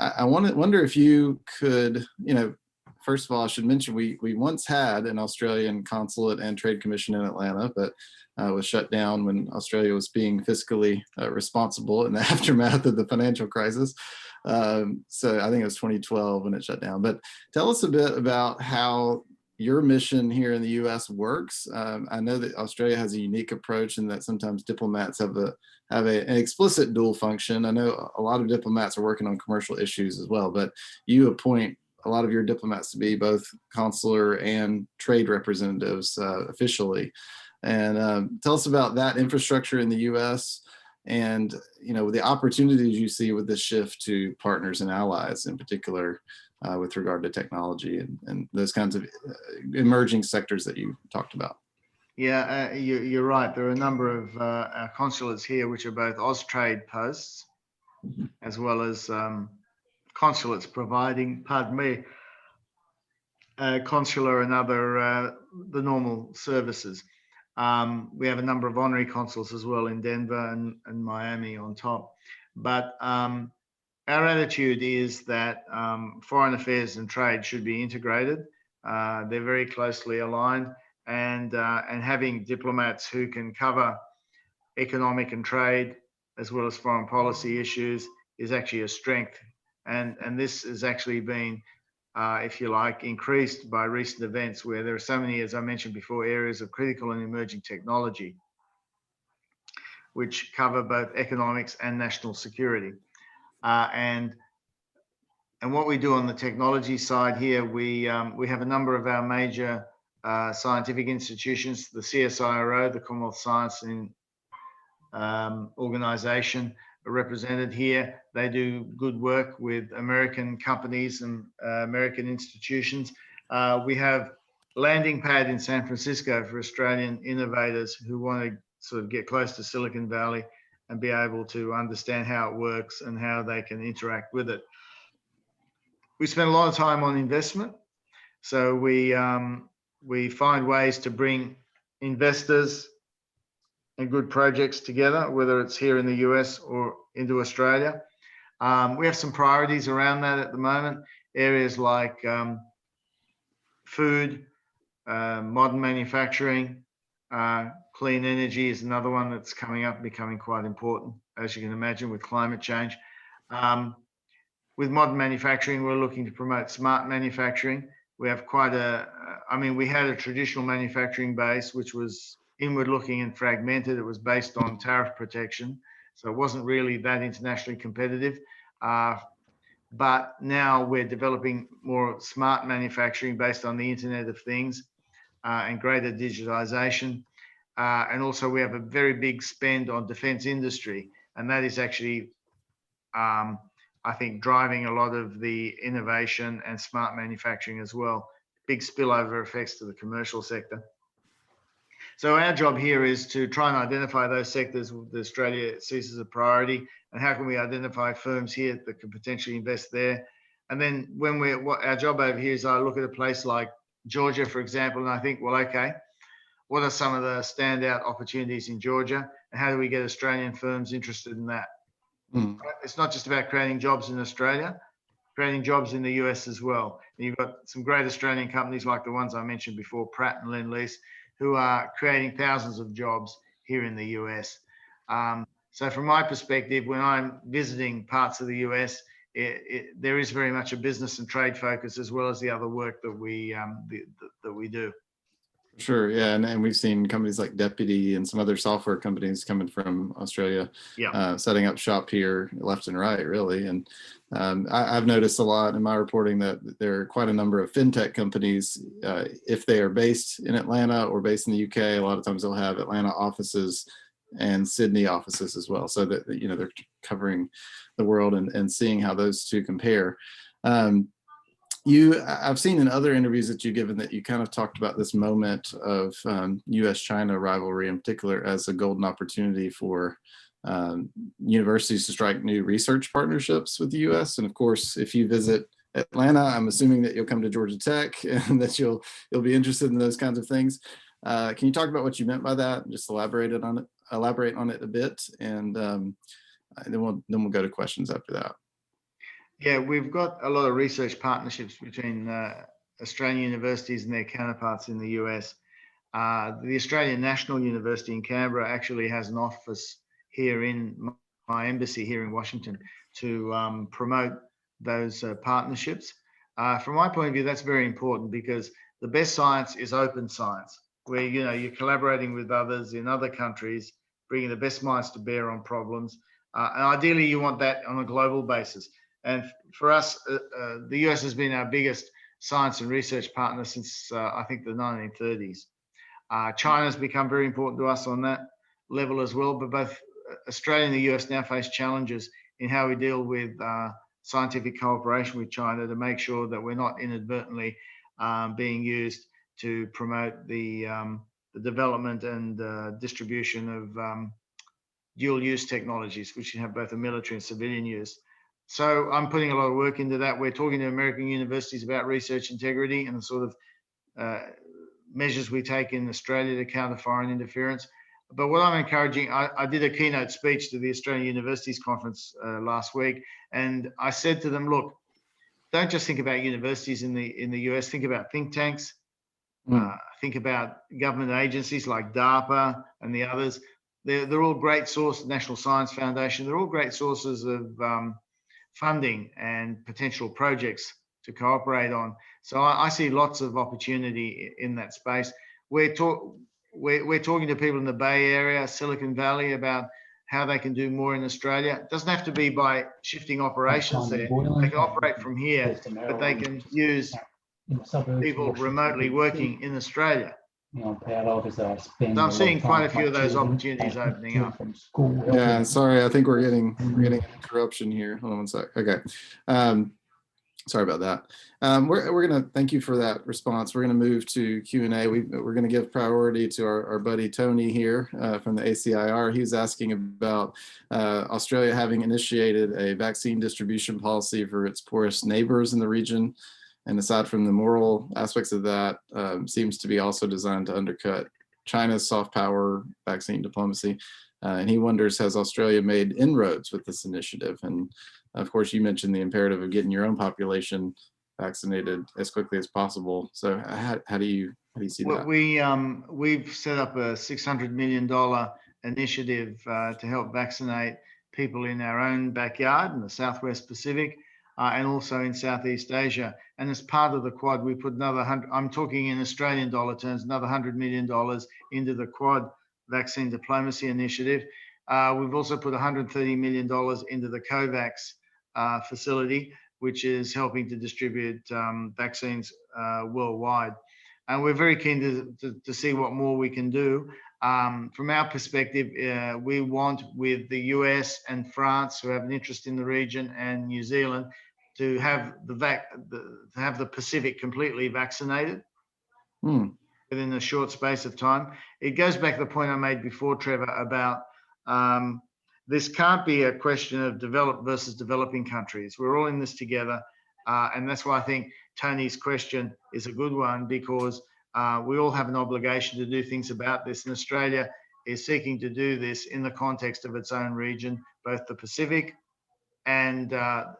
I wonder if you could, first of all, I should mention we once had an Australian consulate and trade commission in Atlanta, but was shut down when Australia was being fiscally responsible in the aftermath of the financial crisis. So I think it was 2012 when it shut down. But tell us a bit about how your mission here in the U.S. works. I know that Australia has a unique approach in that sometimes diplomats have an explicit dual function. I know a lot of diplomats are working on commercial issues as well, but you appoint a lot of your diplomats to be both consular and trade representatives officially. And tell us about that infrastructure in the U.S. and the opportunities you see with this shift to partners and allies, in particular with regard to technology and those kinds of emerging sectors that you talked about. Yeah, you're right. There are a number of our consulates here which are both Austrade posts, as well as consulates providing, consular and other the normal services. We have a number of honorary consuls as well in Denver and Miami on top. But our attitude is that foreign affairs and trade should be integrated. They're very closely aligned, and having diplomats who can cover economic and trade as well as foreign policy issues is actually a strength. And this has actually been, if you like, increased by recent events where there are so many, as I mentioned before, areas of critical and emerging technology, which cover both economics and national security. And what we do on the technology side here, we have a number of our major scientific institutions, the CSIRO, the Commonwealth Science Organization, are represented here. They do good work with American companies and American institutions. We have a landing pad in San Francisco for Australian innovators who want to sort of get close to Silicon Valley and be able to understand how it works and how they can interact with it. We spend a lot of time on investment. So we find ways to bring investors and good projects together, whether it's here in the US or into Australia. We have some priorities around that at the moment. Areas like food, modern manufacturing, clean energy is another one that's coming up, becoming quite important, as you can imagine, with climate change. with modern manufacturing, we're looking to promote smart manufacturing. We have quite we had a traditional manufacturing base, which was inward looking and fragmented. It was based on tariff protection. So it wasn't really that internationally competitive. But now we're developing more smart manufacturing based on the Internet of Things and greater digitization. And also we have a very big spend on defense industry. And that is actually, I think, driving a lot of the innovation and smart manufacturing as well. Big spillover effects to the commercial sector. So our job here is to try and identify those sectors that Australia sees as a priority, and how can we identify firms here that could potentially invest there. And then our job over here is I look at a place like Georgia, for example, and I think, well, okay, what are some of the standout opportunities in Georgia, and how do we get Australian firms interested in that? It's not just about creating jobs in Australia, creating jobs in the US as well. And you've got some great Australian companies like the ones I mentioned before, Pratt and Lend-Lease, who are creating thousands of jobs here in the US. So from my perspective, when I'm visiting parts of the US, there is very much a business and trade focus, as well as the other work that we do. Sure, yeah, and we've seen companies like Deputy and some other software companies coming from Australia, setting up shop here left and right, really. And I've noticed a lot in my reporting that there are quite a number of fintech companies, if they are based in Atlanta or based in the UK, a lot of times they'll have Atlanta offices and Sydney offices as well, so that they're covering the world and seeing how those two compare. I've seen in other interviews that you've given that you kind of talked about this moment of U.S. China rivalry in particular as a golden opportunity for universities to strike new research partnerships with the U.S. And of course, if you visit Atlanta, I'm assuming that you'll come to Georgia Tech and that you'll be interested in those kinds of things. Can you talk about what you meant by that? Just elaborate on it a bit, and then we'll go to questions after that. Yeah, we've got a lot of research partnerships between Australian universities and their counterparts in the US. The Australian National University in Canberra actually has an office here in my embassy here in Washington to promote those partnerships. From my point of view, that's very important, because the best science is open science, where you're collaborating with others in other countries, bringing the best minds to bear on problems. And ideally, you want that on a global basis. And for us, the US has been our biggest science and research partner since, I think, the 1930s. China's become very important to us on that level as well, but both Australia and the US now face challenges in how we deal with scientific cooperation with China to make sure that we're not inadvertently being used to promote the development and distribution of dual-use technologies, which have both a military and civilian use. So I'm putting a lot of work into that. We're talking to American universities about research integrity and the sort of measures we take in Australia to counter foreign interference. But what I'm encouraging, I did a keynote speech to the Australian Universities Conference last week, and I said to them, look, don't just think about universities in the US, think about think tanks, think about government agencies like DARPA and the others. They're all great sources, National Science Foundation, they're all great sources of funding and potential projects to cooperate on. So I see lots of opportunity in that space. We're talking to people in the Bay Area, Silicon Valley, about how they can do more in Australia. It doesn't have to be by shifting operations there. They can operate from here, but they can use people remotely working in Australia. So I'm seeing quite a few of those opportunities opening up. Yeah, sorry, I think we're getting an interruption here. Hold on one sec. Okay. Sorry about that. We're going to thank you for that response. We're going to move to Q&A. We're going to give priority to our buddy Tony here from the ACIR. He's asking about Australia having initiated a vaccine distribution policy for its poorest neighbors in the region. And aside from the moral aspects of that, seems to be also designed to undercut China's soft power vaccine diplomacy. And he wonders, has Australia made inroads with this initiative? And of course, you mentioned the imperative of getting your own population vaccinated as quickly as possible. So how do you see that? We've set up a $600 million initiative to help vaccinate people in our own backyard in the Southwest Pacific. and also in Southeast Asia. And as part of the Quad, we put another 100, I'm talking in Australian dollar terms, another $100 million into the Quad Vaccine Diplomacy Initiative. We've also put $130 million into the COVAX facility, which is helping to distribute vaccines worldwide. And we're very keen to see what more we can do. From our perspective, we want, with the US and France, who have an interest in the region, and New Zealand, to have the Pacific completely vaccinated within a short space of time. It goes back to the point I made before, Trevor, about this can't be a question of developed versus developing countries. We're all in this together. And that's why I think Tony's question is a good one, because we all have an obligation to do things about this. And Australia is seeking to do this in the context of its own region, both the Pacific and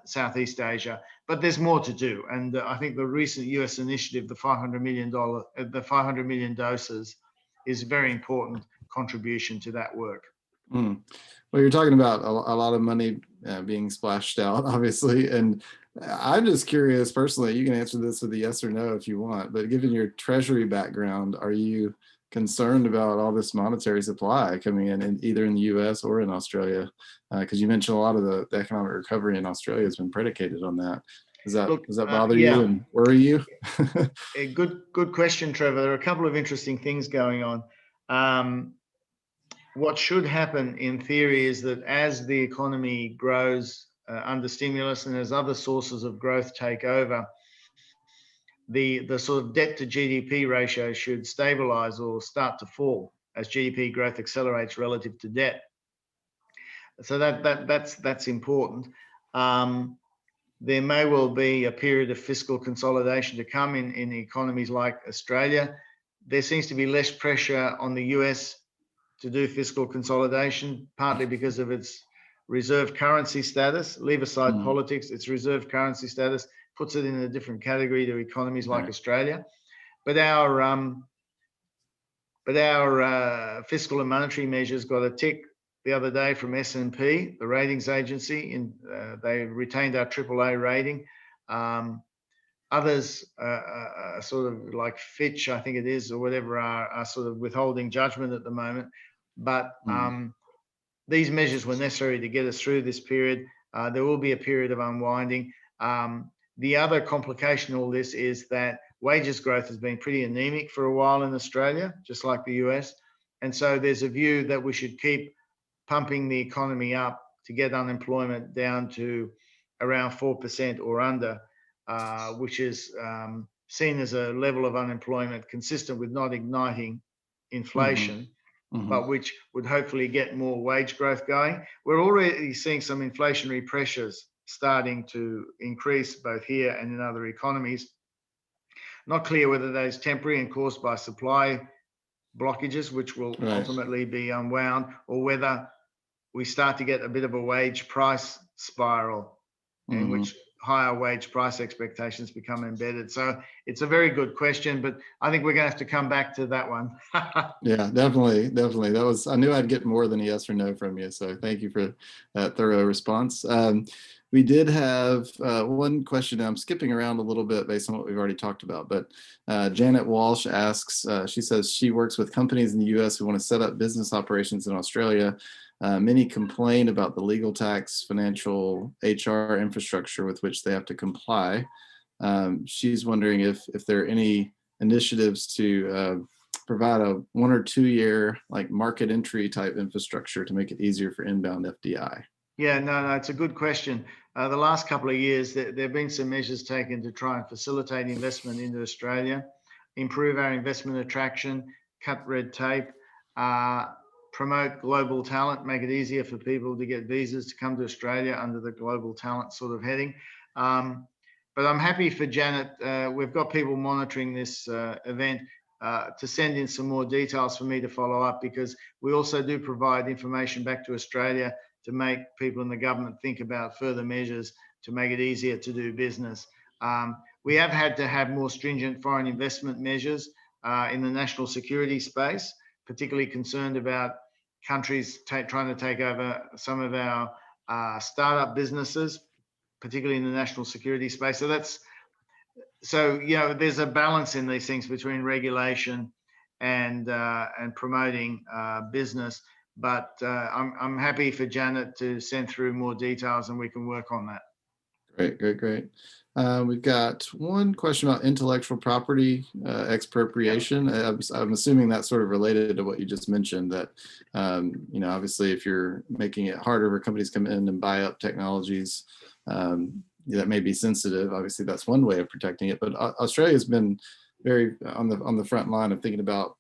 Southeast Asia. But there's more to do. And I think the recent US initiative, the $500 million doses, is a very important contribution to that work. Well, you're talking about a lot of money being splashed out, obviously. And I'm just curious personally, you can answer this with a yes or no if you want, but given your treasury background, are you concerned about all this monetary supply coming in either in the US or in Australia? Because you mentioned a lot of the economic recovery in Australia has been predicated on that. Does that bother you and worry you? A good question, Trevor. There are a couple of interesting things going on. What should happen in theory is that as the economy grows under stimulus and as other sources of growth take over, the sort of debt to GDP ratio should stabilize or start to fall as GDP growth accelerates relative to debt. So that's important. There may well be a period of fiscal consolidation to come in economies like Australia. There seems to be less pressure on the US to do fiscal consolidation, partly because of its reserve currency status. Leave aside politics, its reserve currency status puts it in a different category to economies like Australia. But our fiscal and monetary measures got a tick the other day from S&P, the ratings agency. They retained our AAA rating. Others, sort of like Fitch, I think it is, or whatever, are sort of withholding judgment at the moment. But these measures were necessary to get us through this period. There will be a period of unwinding. The other complication of all this is that wages growth has been pretty anemic for a while in Australia, just like the US. And so there's a view that we should keep pumping the economy up to get unemployment down to around 4% or under, which is seen as a level of unemployment consistent with not igniting inflation, but which would hopefully get more wage growth going. We're already seeing some inflationary pressures starting to increase both here and in other economies. Not clear whether that is temporary and caused by supply blockages, which will ultimately be unwound, or whether we start to get a bit of a wage price spiral in which higher wage price expectations become embedded. So it's a very good question, but I think we're going to have to come back to that one. Yeah, definitely. I knew I'd get more than a yes or no from you. So thank you for that thorough response. We did have one question. I'm skipping around a little bit based on what we've already talked about, but Janet Walsh asks, she says she works with companies in the US who want to set up business operations in Australia. Many complain about the legal, tax, financial, HR infrastructure with which they have to comply. She's wondering if there are any initiatives to provide a 1 or 2 year like market entry type infrastructure to make it easier for inbound FDI. Yeah, no, it's a good question. The last couple of years, there have been some measures taken to try and facilitate investment into Australia, improve our investment attraction, cut red tape, promote global talent, make it easier for people to get visas to come to Australia under the global talent sort of heading. But I'm happy for Janet. We've got people monitoring this event to send in some more details for me to follow up, because we also do provide information back to Australia to make people in the government think about further measures to make it easier to do business. We have had to have more stringent foreign investment measures in the national security space, particularly concerned about countries trying to take over some of our startup businesses. particularly in the national security space. So there's a balance in these things between regulation and promoting business. But I'm happy for Janet to send through more details, and we can work on that. Great. We've got one question about intellectual property expropriation. I'm assuming that's sort of related to what you just mentioned, that obviously if you're making it harder for companies to come in and buy up technologies that may be sensitive, obviously that's one way of protecting it. But Australia's been very on the front line of thinking about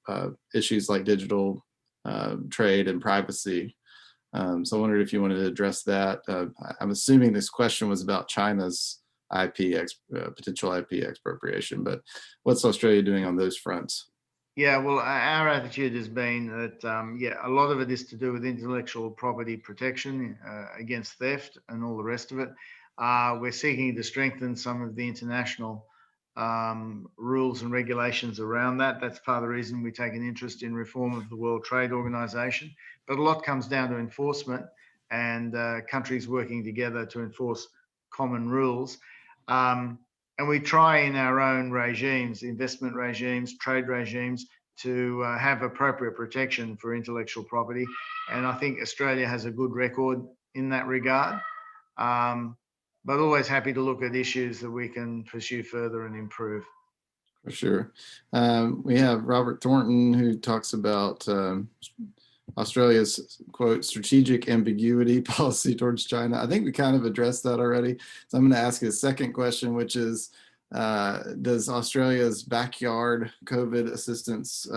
issues like digital trade and privacy. So I wondered if you wanted to address that. I'm assuming this question was about China's potential IP expropriation, but what's Australia doing on those fronts? Yeah, well, our attitude has been that, a lot of it is to do with intellectual property protection against theft and all the rest of it. We're seeking to strengthen some of the international rules and regulations around that. That's part of the reason we take an interest in reform of the World Trade Organization. But a lot comes down to enforcement and countries working together to enforce common rules. And we try in our own regimes, investment regimes, trade regimes, to have appropriate protection for intellectual property. And I think Australia has a good record in that regard. But always happy to look at issues that we can pursue further and improve. For sure. We have Robert Thornton, who talks about Australia's, quote, strategic ambiguity policy towards China. I think we kind of addressed that already. So I'm going to ask a second question, which is, does Australia's backyard COVID assistance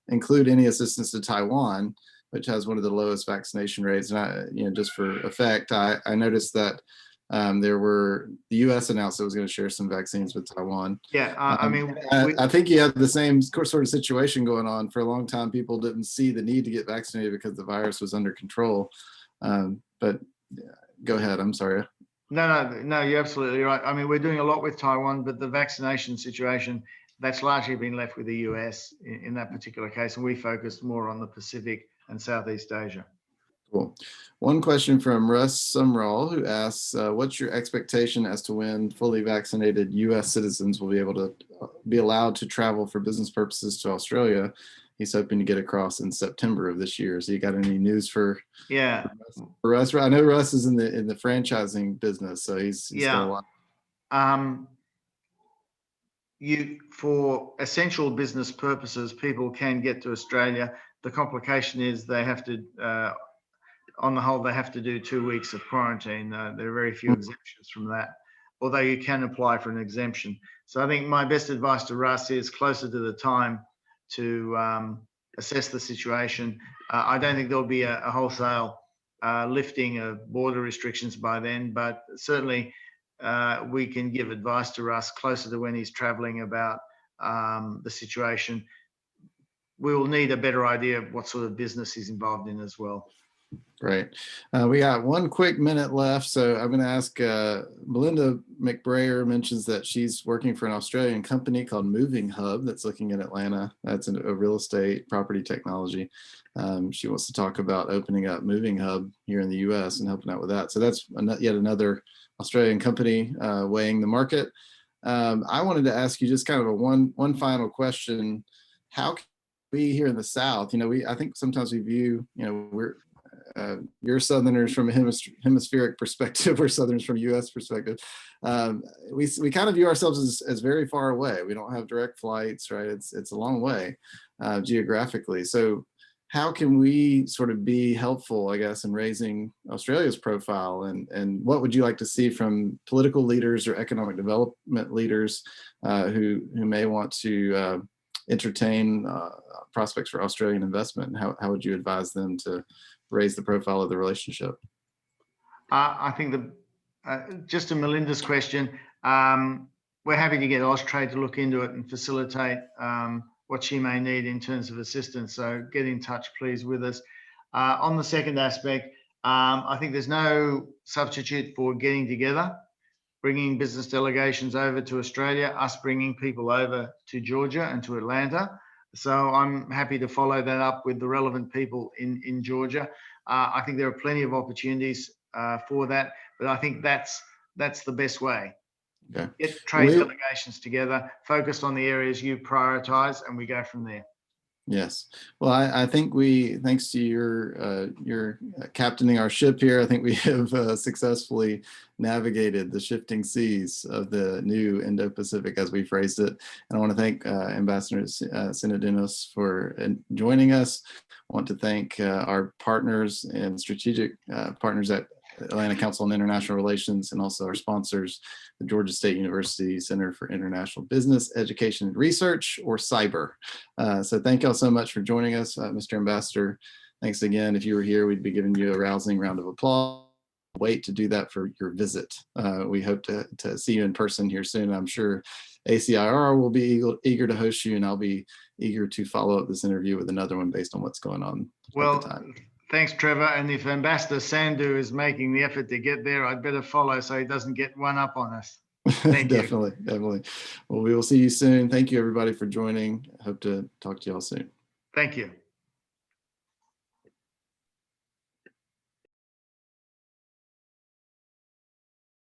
include any assistance to Taiwan, which has one of the lowest vaccination rates? And just for effect, I noticed that the U.S. announced it was going to share some vaccines with Taiwan. Yeah, I think you have the same sort of situation going on. For a long time, people didn't see the need to get vaccinated because the virus was under control. But go ahead. I'm sorry. No, you're absolutely right. I mean, we're doing a lot with Taiwan, but the vaccination situation, that's largely been left with the U.S. in that particular case, and we focused more on the Pacific and Southeast Asia. Cool. One question from Russ Sumrall, who asks, what's your expectation as to when fully vaccinated U.S. citizens will be able to be allowed to travel for business purposes to Australia? He's hoping to get across in September of this year. So you got any news for Russ? I know Russ is in the franchising business, so he's got a lot. For essential business purposes, people can get to Australia. The complication is they have to, on the whole, they have to do 2 weeks of quarantine. There are very few exemptions from that, although you can apply for an exemption. So I think my best advice to Russ is closer to the time to assess the situation. I don't think there'll be a wholesale lifting of border restrictions by then, but certainly we can give advice to Russ closer to when he's traveling about the situation. We will need a better idea of what sort of business he's involved in as well. Great. We got 1 quick minute left, so I'm going to ask Melinda McBrayer mentions that she's working for an Australian company called Moving Hub that's looking at Atlanta. That's a real estate property technology. She wants to talk about opening up Moving Hub here in the U.S. and helping out with that. So that's yet another Australian company weighing the market. I wanted to ask you just kind of a one final question. How can we here in the South, I think sometimes we view, you're Southerners from a hemispheric perspective, we're Southerners from a U.S. perspective. We kind of view ourselves as very far away. We don't have direct flights, right? It's a long way geographically. So how can we sort of be helpful, I guess, in raising Australia's profile? And what would you like to see from political leaders or economic development leaders who may want to entertain prospects for Australian investment? And how would you advise them to raise the profile of the relationship? I think just to Melinda's question, we're happy to get Austrade to look into it and facilitate what she may need in terms of assistance. So get in touch, please, with us. On the second aspect, I think there's no substitute for getting together, bringing business delegations over to Australia, us bringing people over to Georgia and to Atlanta. So I'm happy to follow that up with the relevant people in Georgia. I think there are plenty of opportunities for that, but I think that's that's the best way. Okay. Get trade We- delegations together, focused on the areas you prioritize, and we go from there. Yes. Well, I think thanks to your captaining our ship here, I think we have successfully navigated the shifting seas of the new Indo-Pacific, as we phrased it. And I want to thank Ambassador Sinodinos for joining us. I want to thank our partners and strategic partners at Atlanta Council on International Relations, and also our sponsors, the Georgia State University Center for International Business, Education and Research, or CYBER. So thank y'all so much for joining us, Mr. Ambassador. Thanks again. If you were here, we'd be giving you a rousing round of applause. Wait to do that for your visit. We hope to see you in person here soon. I'm sure ACIR will be eager to host you, and I'll be eager to follow up this interview with another one based on what's going on at the time. Thanks, Trevor. And if Ambassador Sandhu is making the effort to get there, I'd better follow so he doesn't get one up on us. Thank you. Definitely. Well, we will see you soon. Thank you, everybody, for joining. Hope to talk to y'all soon. Thank you.